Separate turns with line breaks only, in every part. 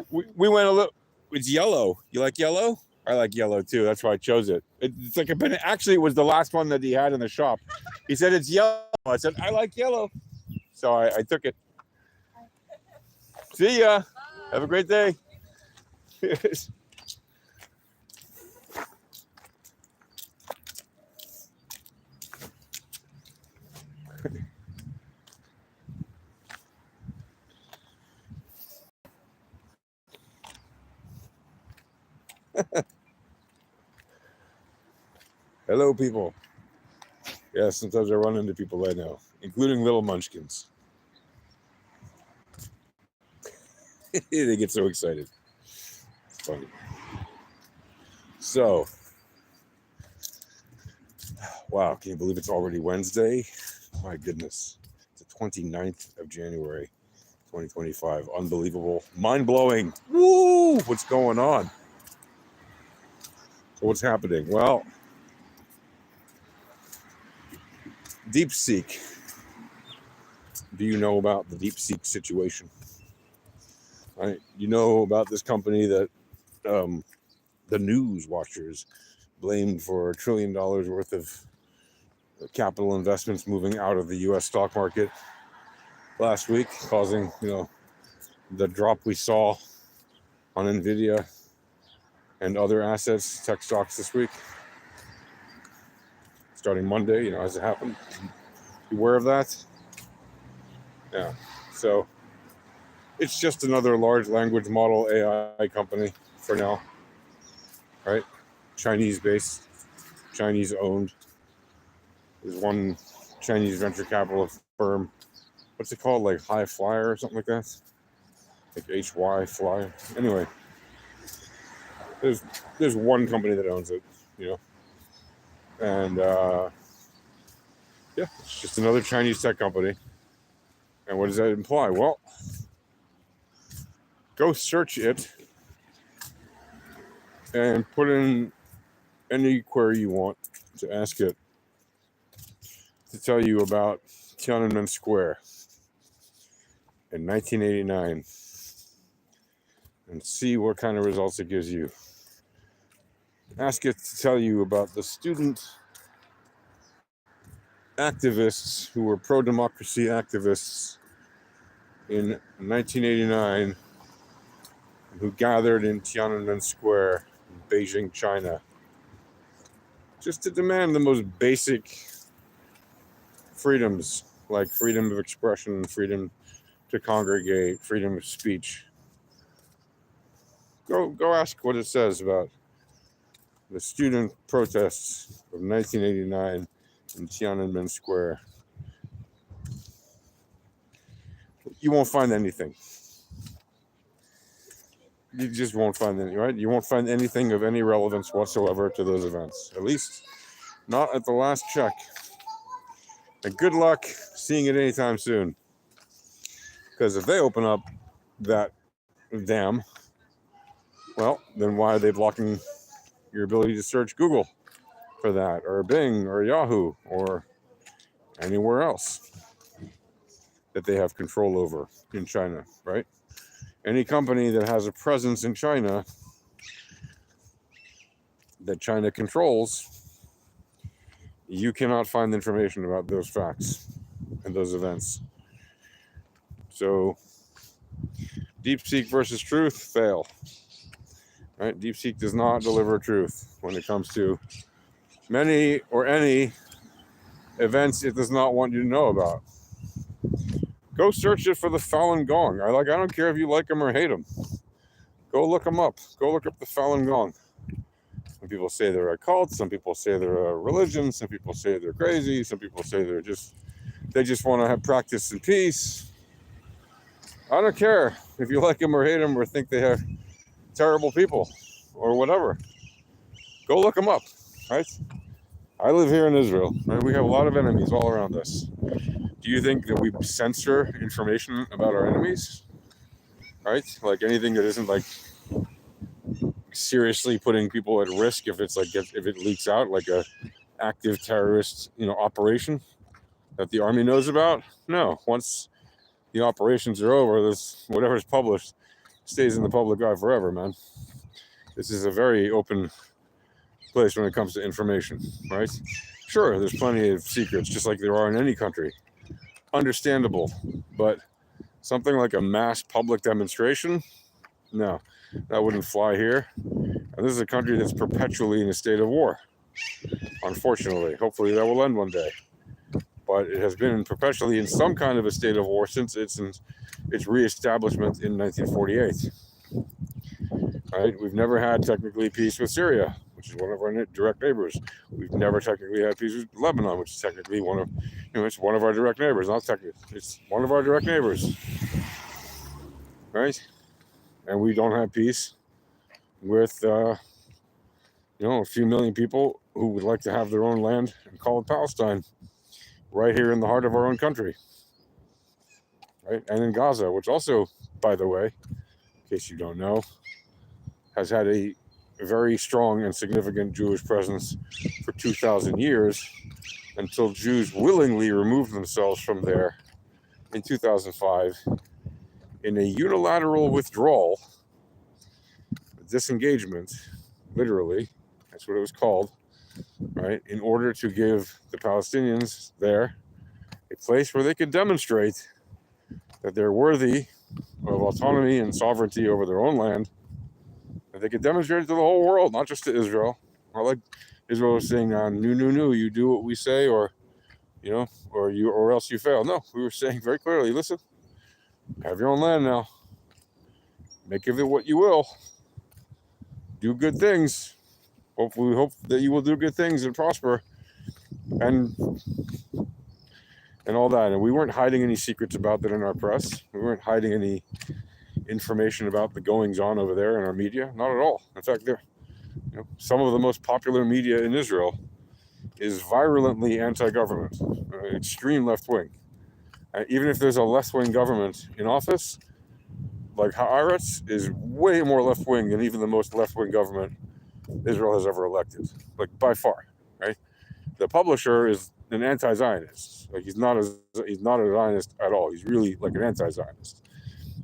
We went a little. It's yellow. You like yellow? I like yellow too. That's why I chose it. It's like actually, it was the last one that he had in the shop. He said it's yellow. I said I like yellow, so I took it. See ya. Have a great day. Hello, people. Yeah, sometimes I run into people I know, including little munchkins. They get so excited. It's funny. So, wow, can you believe it's already Wednesday? My goodness. It's the 29th of January, 2025. Unbelievable. Mind-blowing. Woo! What's going on? So what's happening? Well, DeepSeek. Do you know about the DeepSeek situation? Right? You know about this company that the news watchers blamed for $1 trillion worth of capital investments moving out of the U.S. stock market last week, causing the drop we saw on Nvidia and other assets, tech stocks this week, starting Monday. As it happened. You aware of that? Yeah. So it's just another large language model AI company for now, right? Chinese-based, Chinese-owned. There's one Chinese venture capital firm. What's it called? Like High Flyer or something like that? Like HY Fly. Anyway, there's one company that owns it, and yeah, it's just another Chinese tech company. And what does that imply? Well, go search it and put in any query you want to ask it to tell you about Tiananmen Square in 1989 and see what kind of results it gives you. Ask it to tell you about the student activists who were pro-democracy activists in 1989 who gathered in Tiananmen Square in Beijing, China, just to demand the most basic freedoms, like freedom of expression, freedom to congregate, freedom of speech. Go ask what it says about the student protests of 1989 in Tiananmen Square. You won't find anything. You just won't find any, right? You won't find anything of any relevance whatsoever to those events. At least not at the last check. And good luck seeing it anytime soon. Because if they open up that dam, well, then why are they blocking your ability to search Google for that, or Bing, or Yahoo, or anywhere else that they have control over in China, right? Any company that has a presence in China that China controls, you cannot find information about those facts and those events. So, DeepSeek versus truth, fail. Right? DeepSeek does not deliver truth when it comes to many or any events it does not want you to know about. Go search it for the Falun Gong. I don't care if you like them or hate them. Go look them up. Go look up the Falun Gong. Some people say they're a cult. Some people say they're a religion. Some people say they're crazy. Some people say they just want to have practice in peace. I don't care if you like them or hate them or think they have terrible people or whatever. Go look them up, right? I live here in Israel, right? We have a lot of enemies all around us. Do you think that we censor information about our enemies? Right? Like anything that isn't like seriously putting people at risk if it leaks out, like a active terrorist, operation that the army knows about? No. Once the operations are over, whatever's published stays in the public eye forever, man. This is a very open place when it comes to information, right? Sure, there's plenty of secrets, just like there are in any country. Understandable, but something like a mass public demonstration, no, that wouldn't fly here. And this is a country that's perpetually in a state of war, unfortunately. Hopefully that will end one day. But it has been perpetually in some kind of a state of war since its reestablishment in 1948. Right? We've never had technically peace with Syria, which is one of our direct neighbors. We've never technically had peace with Lebanon, which is technically one of, it's one of our direct neighbors. Not technically, it's one of our direct neighbors, right? And we don't have peace with, a few million people who would like to have their own land and call it Palestine, right here in the heart of our own country, right? And in Gaza, which also, by the way, in case you don't know, has had a very strong and significant Jewish presence for 2,000 years until Jews willingly removed themselves from there in 2005 in a unilateral withdrawal, disengagement, literally, that's what it was called, right? In order to give the Palestinians there a place where they could demonstrate that they're worthy of autonomy and sovereignty over their own land, that they could demonstrate it to the whole world, not just to Israel. Or like Israel was saying, no, you do what we say, or or else you fail. No, we were saying very clearly, listen, have your own land now. Make of it what you will. Do good things. Hopefully, we hope that you will do good things and prosper, and all that. And we weren't hiding any secrets about that in our press. We weren't hiding any information about the goings on over there in our media. Not at all. In fact, some of the most popular media in Israel is virulently anti-government, extreme left-wing. Even if there's a left-wing government in office, like Haaretz is way more left-wing than even the most left-wing government Israel has ever elected, like by far, right? The publisher is an anti-Zionist. Like he's not a Zionist at all. He's really like an anti-Zionist,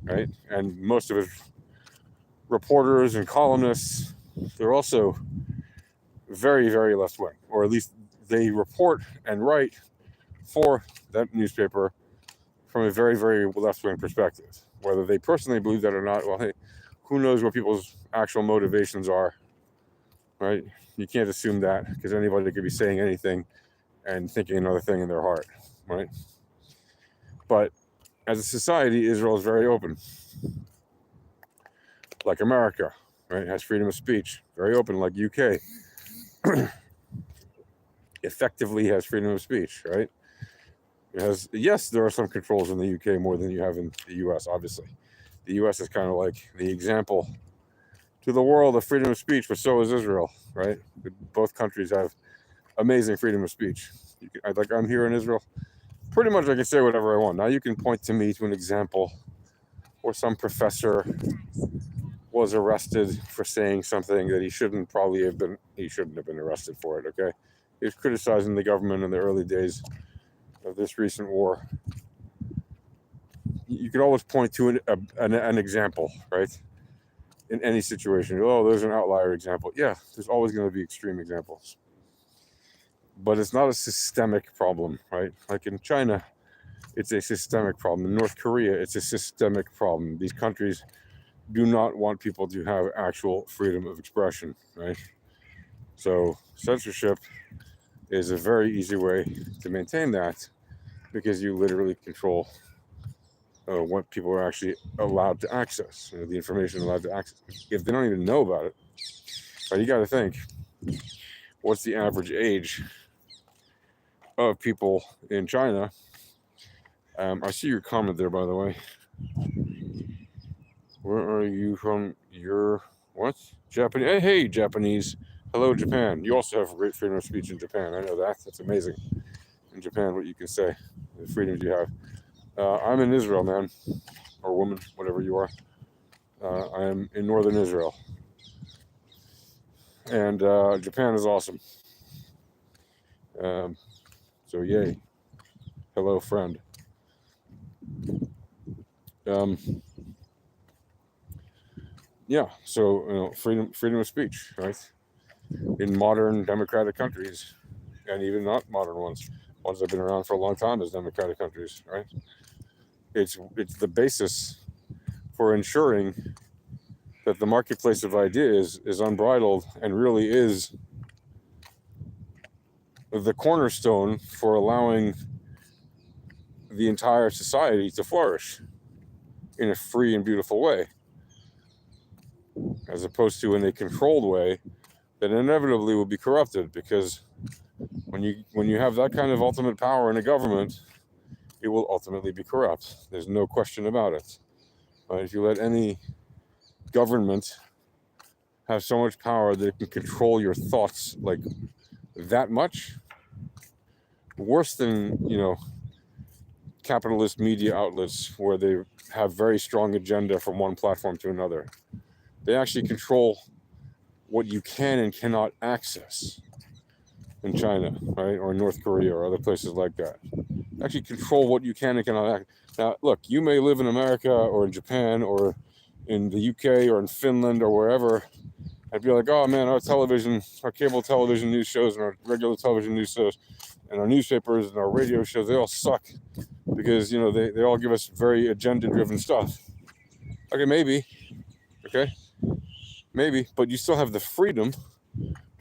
right? And most of his reporters and columnists, they're also very, very left-wing, or at least they report and write for that newspaper from a very, very left-wing perspective. Whether they personally believe that or not, well, hey, who knows what people's actual motivations are, right? You can't assume that, because anybody could be saying anything and thinking another thing in their heart, right? But as a society, Israel is very open. Like America, right? It has freedom of speech, very open, like UK. Effectively has freedom of speech, right? It has, yes, there are some controls in the UK more than you have in the US, obviously. The US is kind of like the example to the world of freedom of speech, but so is Israel, right? Both countries have amazing freedom of speech. Like I'm here in Israel, pretty much I can say whatever I want. Now you can point to me to an example where some professor was arrested for saying something that he shouldn't have been arrested for it, okay? He was criticizing the government in the early days of this recent war. You could always point to an example, right? In any situation. Oh, there's an outlier example. Yeah, there's always going to be extreme examples. But it's not a systemic problem, right? Like in China, it's a systemic problem. In North Korea, it's a systemic problem. These countries do not want people to have actual freedom of expression, right? So censorship is a very easy way to maintain that, because you literally control what people are actually allowed to access, the information allowed to access. If they don't even know about it, you got to think, what's the average age of people in China? I see your comment there, by the way. Where are you from? You're what? Japanese? Hey, Japanese. Hello, Japan. You also have great freedom of speech in Japan. I know that. That's amazing. In Japan, what you can say, the freedoms you have. I'm in Israel, man, or woman, whatever you are. I am in northern Israel. And Japan is awesome. So yay. Hello, friend. yeah, so freedom of speech, right? In modern democratic countries, and even not modern ones that have been around for a long time as democratic countries, right? It's the basis for ensuring that the marketplace of ideas is unbridled and really is the cornerstone for allowing the entire society to flourish in a free and beautiful way, as opposed to in a controlled way that inevitably will be corrupted. Because when you have that kind of ultimate power in a government, it will ultimately be corrupt. There's no question about it. Right? If you let any government have so much power that it can control your thoughts like that much, worse than capitalist media outlets where they have very strong agenda from one platform to another. They actually control what you can and cannot access in China, right, or North Korea or other places like that. They actually control what you can and cannot access. Now, look, you may live in America or in Japan or in the UK or in Finland or wherever, and be like, oh man, our cable television news shows and our regular television news shows and our newspapers and our radio shows, they all suck because they all give us very agenda-driven stuff. Okay, maybe, but you still have the freedom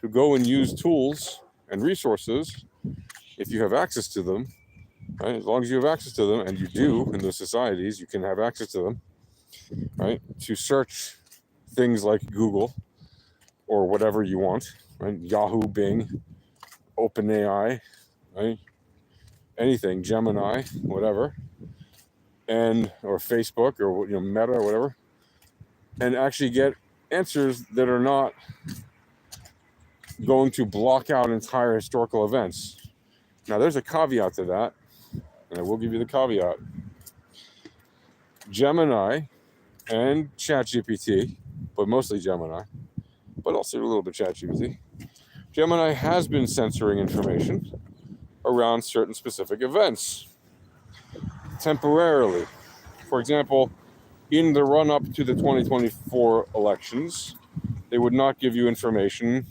to go and use tools and resources if you have access to them, right? As long as you have access to them, and you do in those societies, you can have access to them, right? To search things like Google or whatever you want, right? Yahoo, Bing, OpenAI, right? Anything, Gemini, whatever, or Facebook or Meta or whatever, and actually get answers that are not going to block out entire historical events. Now, there's a caveat to that, and I will give you the caveat. Gemini and ChatGPT, but mostly Gemini, but also a little bit ChatGPT. Gemini has been censoring information around certain specific events temporarily. For example, in the run-up to the 2024 elections, they would not give you information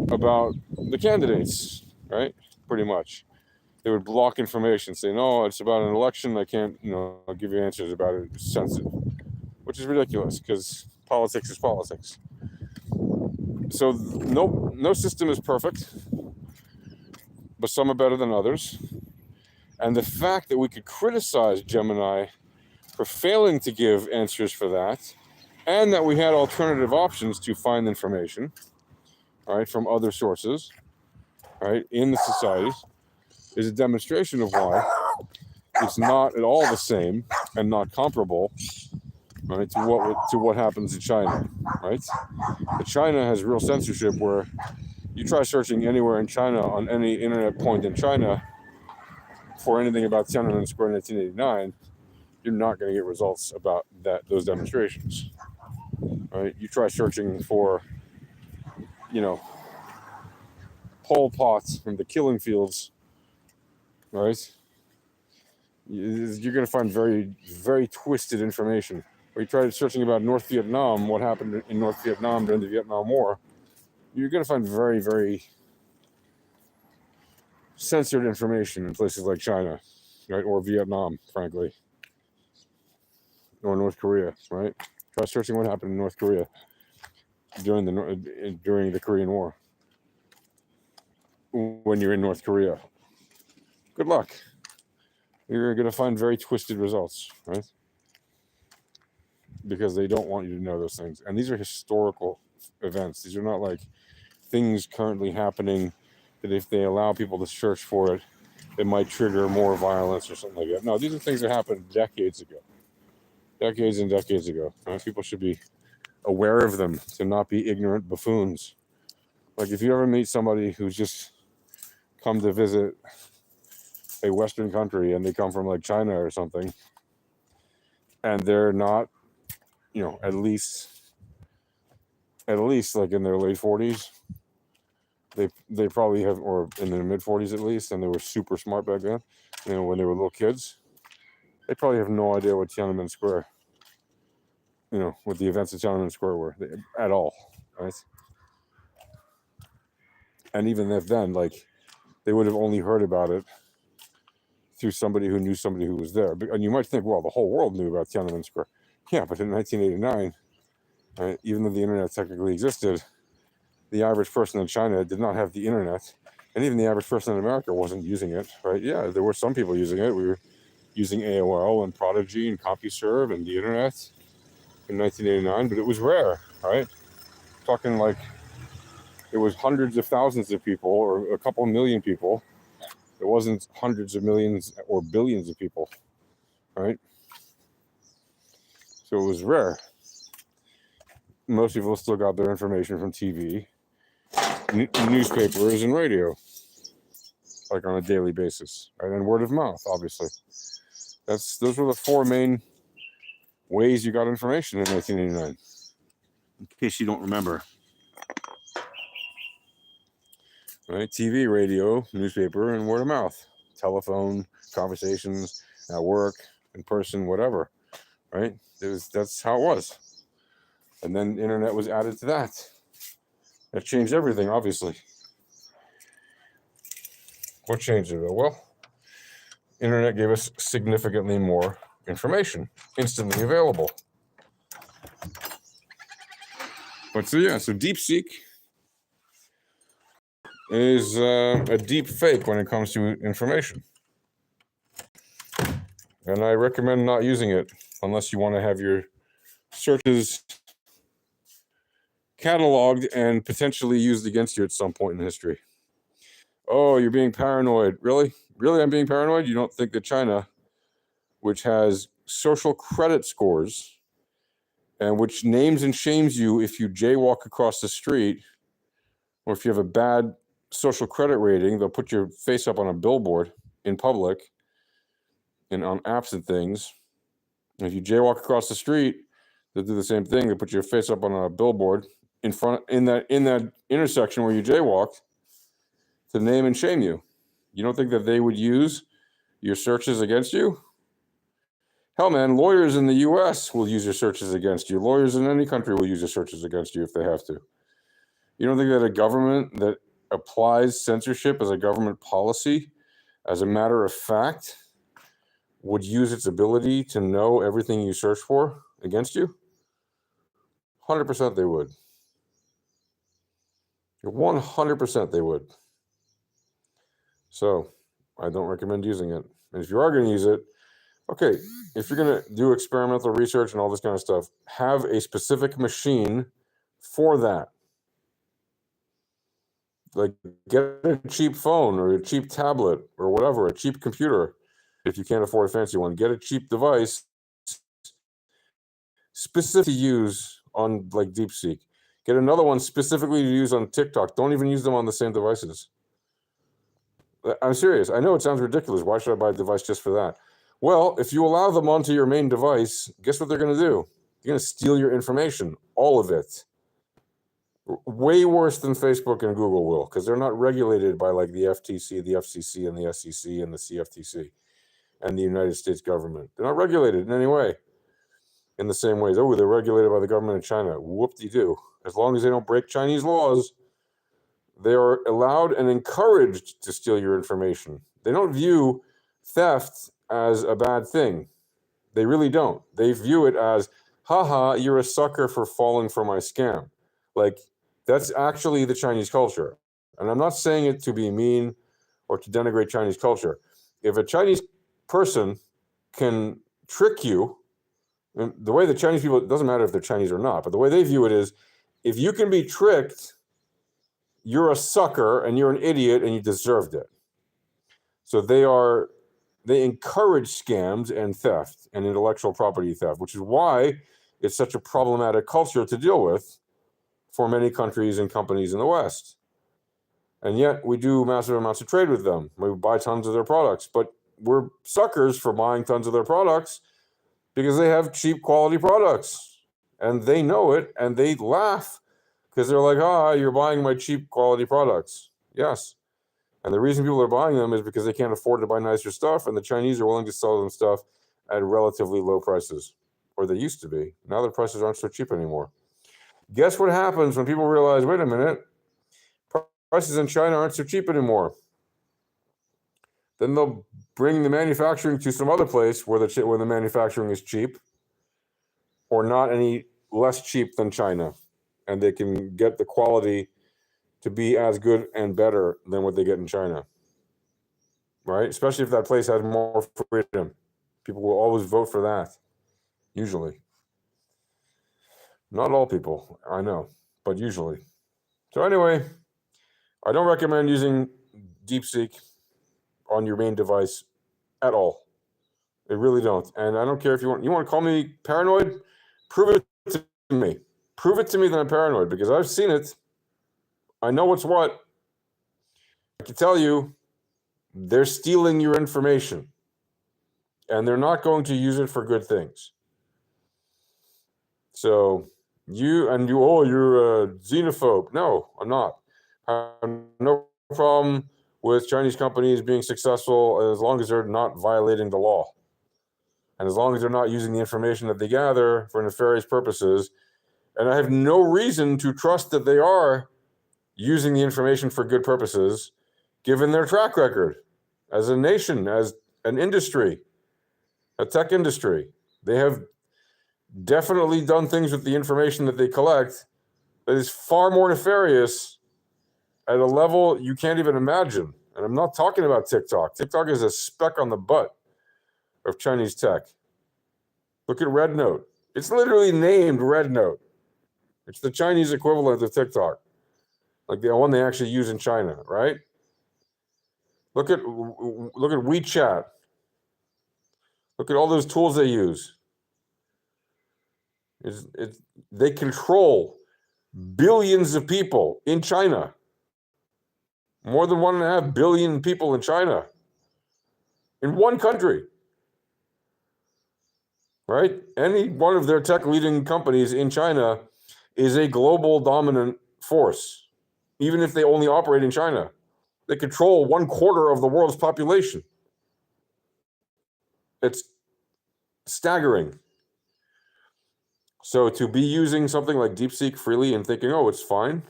about the candidates, right? Pretty much. They would block information, saying, "No, it's about an election. I can't, I'll give you answers about it. It's sensitive," which is ridiculous because politics is politics. So no system is perfect, but some are better than others. And the fact that we could criticize Gemini for failing to give answers for that, and that we had alternative options to find information, all right, from other sources, right, in the societies, is a demonstration of why it's not at all the same and not comparable, right, to what happens in China, right? But China has real censorship where you try searching anywhere in China on any internet point in China for anything about Tiananmen Square in 1989, you're not going to get results about those demonstrations, right? You try searching for, Pol Pot from the killing fields, right? You're going to find very, very twisted information. Or you try searching about North Vietnam, what happened in North Vietnam during the Vietnam War, you're going to find very, very censored information in places like China, right? Or Vietnam, frankly. Or North Korea, right? Try searching what happened in North Korea during the Korean War. When you're in North Korea, good luck. You're going to find very twisted results, right? Because they don't want you to know those things. And these are historical events. These are not like things currently happening that if they allow people to search for it, it might trigger more violence or something like that. No, these are things that happened decades and decades ago. Right? People should be aware of them, to not be ignorant buffoons. Like if you ever meet somebody who's just come to visit a Western country and they come from like China or something, and they're not, at least like in their late 40s, they probably have, or in their mid 40s at least, and they were super smart back then, when they were little kids, they probably have no idea what Tiananmen Square what the events at Tiananmen Square were at all, right? And even if then, like, they would have only heard about it through somebody who knew somebody who was there. And you might think, well, the whole world knew about Tiananmen Square. Yeah, but in 1989, right, even though the internet technically existed, the average person in China did not have the internet. And even the average person in America wasn't using it, right? Yeah, there were some people using it. We were using AOL and Prodigy and CompuServe and the internet in 1989, but it was rare, right? Talking like it was hundreds of thousands of people or a couple million people. It wasn't hundreds of millions or billions of people, right? So it was rare. Most people still got their information from TV, newspapers, and radio, like on a daily basis, right? And word of mouth, obviously. Those were the four main ways you got information in 1989, in case you don't remember. Right? TV, radio, newspaper, and word of mouth. Telephone, conversations, at work, in person, whatever. Right? That's how it was. And then the internet was added to that. That changed everything, obviously. What changed it? Well, internet gave us significantly more information, instantly available. But so DeepSeek is a deep fake when it comes to information. And I recommend not using it unless you want to have your searches cataloged and potentially used against you at some point in history. Oh, you're being paranoid. Really? Really, I'm being paranoid? You don't think that China, which has social credit scores and which names and shames you if you jaywalk across the street, or if you have a bad social credit rating, they'll put your face up on a billboard in public and on apps and things. And if you jaywalk across the street, they'll do the same thing. They'll put your face up on a billboard in that intersection where you jaywalked to name and shame you. You don't think that they would use your searches against you? Hell, man, lawyers in the U.S. will use your searches against you. Lawyers in any country will use your searches against you if they have to. You don't think that a government that applies censorship as a government policy, as a matter of fact, would use its ability to know everything you search for against you? 100% they would. 100% they would. So I don't recommend using it. And if you are going to use it, okay, if you're going to do experimental research and all this kind of stuff, have a specific machine for that. Like, get a cheap phone or a cheap tablet or whatever, a cheap computer. If you can't afford a fancy one, get a cheap device specific to use on like DeepSeek. Get another one specifically to use on TikTok. Don't even use them on the same devices. I'm serious. I know it sounds ridiculous. Why should I buy a device just for that? Well, if you allow them onto your main device, guess what they're going to do? They're going to steal your information, all of it. Way worse than Facebook and Google will, because they're not regulated by like the FTC, the FCC, and the SEC, and the CFTC, and the United States government. They're not regulated in any way. In the same ways, they're regulated by the government of China. Whoop-de-doo. As long as they don't break Chinese laws, they are allowed and encouraged to steal your information. They don't view theft as a bad thing. They really don't. They view it as, haha, you're a sucker for falling for my scam. Like, that's actually the Chinese culture. And I'm not saying it to be mean or to denigrate Chinese culture. If a Chinese person can trick you, and the way the Chinese people, it doesn't matter if they're Chinese or not, but the way they view it is, if you can be tricked, you're a sucker and you're an idiot and you deserved it. So they encourage scams and theft and intellectual property theft, which is why it's such a problematic culture to deal with for many countries and companies in the West. And yet we do massive amounts of trade with them. We buy tons of their products, but we're suckers for buying tons of their products because they have cheap quality products and they know it and they laugh because they're like, you're buying my cheap quality products. Yes. And the reason people are buying them is because they can't afford to buy nicer stuff, and the Chinese are willing to sell them stuff at relatively low prices, or they used to be. Now their prices aren't so cheap anymore. Guess what happens when people realize, wait a minute, prices in China aren't so cheap anymore? Then they'll bring the manufacturing to some other place where the manufacturing is cheap, or not any less cheap than China, and they can get the quality to be as good and better than what they get in China, right? Especially if that place has more freedom. People will always vote for that, usually. Not all people, I know, but usually. So anyway, I don't recommend using DeepSeek on your main device at all. I really don't. And I don't care if you want to call me paranoid, prove it to me. Prove it to me that I'm paranoid, because I've seen it. I know what's what. I can tell you, they're stealing your information, and they're not going to use it for good things. So you're a xenophobe. No, I'm not. I have no problem with Chinese companies being successful as long as they're not violating the law. And as long as they're not using the information that they gather for nefarious purposes. And I have no reason to trust that they are using the information for good purposes, given their track record as a nation, as an industry, a tech industry. They have definitely done things with the information that they collect that is far more nefarious at a level you can't even imagine. And I'm not talking about TikTok. TikTok is a speck on the butt of Chinese tech. Look at Red Note. It's literally named Red Note. It's the Chinese equivalent of TikTok, like the one they actually use in China, right? Look at WeChat. Look at all those tools they use. They control billions of people in China. More than 1.5 billion people in China. In one country. Right? Any one of their tech leading companies in China is a global dominant force, even if they only operate in China. They control 1/4 of the world's population. It's staggering. So to be using something like DeepSeek freely and thinking, oh, it's fine,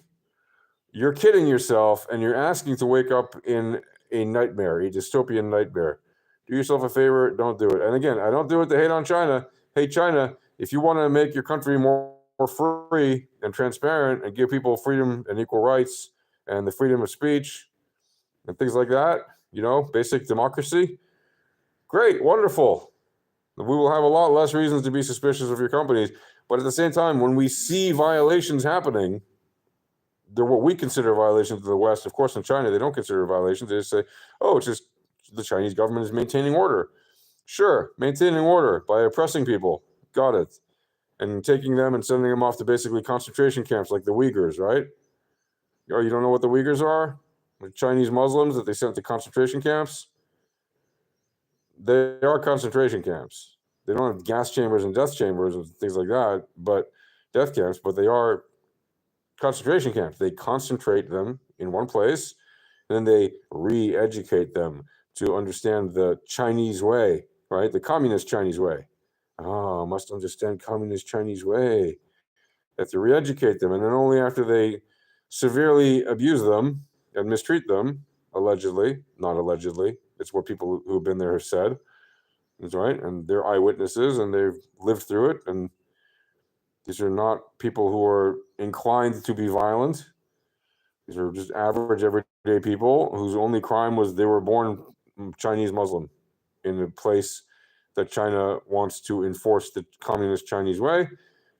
you're kidding yourself, and you're asking to wake up in a nightmare, a dystopian nightmare. Do yourself a favor, don't do it. And again, I don't do it to hate on China. Hey, China, if you want to make your country more free and transparent and give people freedom and equal rights and the freedom of speech and things like that, basic democracy, great, wonderful. We will have a lot less reasons to be suspicious of your companies. But at the same time, when we see violations happening, they're what we consider violations to the West. Of course, in China, they don't consider violations. They just say, oh, it's just the Chinese government is maintaining order. Sure, maintaining order by oppressing people. Got it. And taking them and sending them off to basically concentration camps like the Uyghurs, right? Oh, you don't know what the Uyghurs are? The Chinese Muslims that they sent to concentration camps? They are concentration camps. They don't have gas chambers and death chambers and things like that, but death camps, but they are concentration camps. They concentrate them in one place, and then they re-educate them to understand the Chinese way, right? The communist Chinese way. Oh, must understand communist Chinese way. They have to re-educate them, and then only after they severely abuse them and mistreat them, allegedly, not allegedly, it's what people who've been there have said, that's right, and they're eyewitnesses, and they've lived through it, and these are not people who are inclined to be violent. These are just average, everyday people whose only crime was they were born Chinese Muslim in a place that China wants to enforce the communist Chinese way,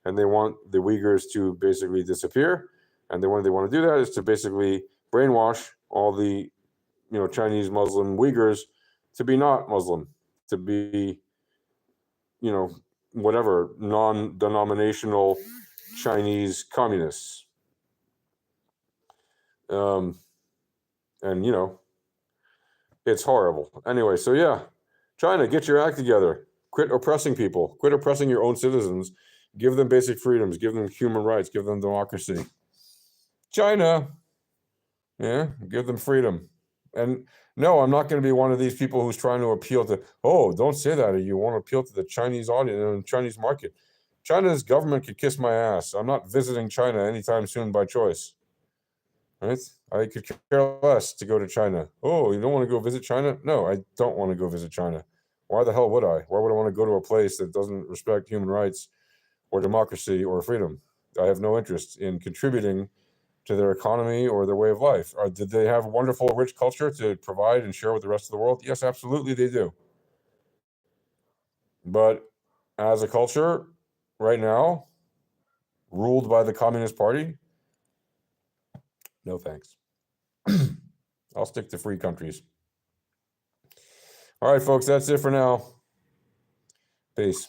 and they want the Uyghurs to basically disappear. And the way they want to do that is to basically brainwash all the Chinese Muslim Uyghurs to be not Muslim, to be whatever, non-denominational Chinese communists. And it's horrible. Anyway, so yeah, China, get your act together. Quit oppressing people. Quit oppressing your own citizens. Give them basic freedoms. Give them human rights. Give them democracy. China, yeah, give them freedom. And no, I'm not going to be one of these people who's trying to appeal to, oh, don't say that. You want to appeal to the Chinese audience and Chinese market. China's government could kiss my ass. I'm not visiting China anytime soon by choice. Right? I could care less to go to China. Oh, you don't want to go visit China? No, I don't want to go visit China. Why the hell would I? Why would I want to go to a place that doesn't respect human rights or democracy or freedom? I have no interest in contributing to their economy or their way of life. Did they have a wonderful, rich culture to provide and share with the rest of the world? Yes, absolutely they do. But as a culture, right now, ruled by the Communist Party, no thanks. I'll stick to free countries. All right, folks, that's it for now. Peace.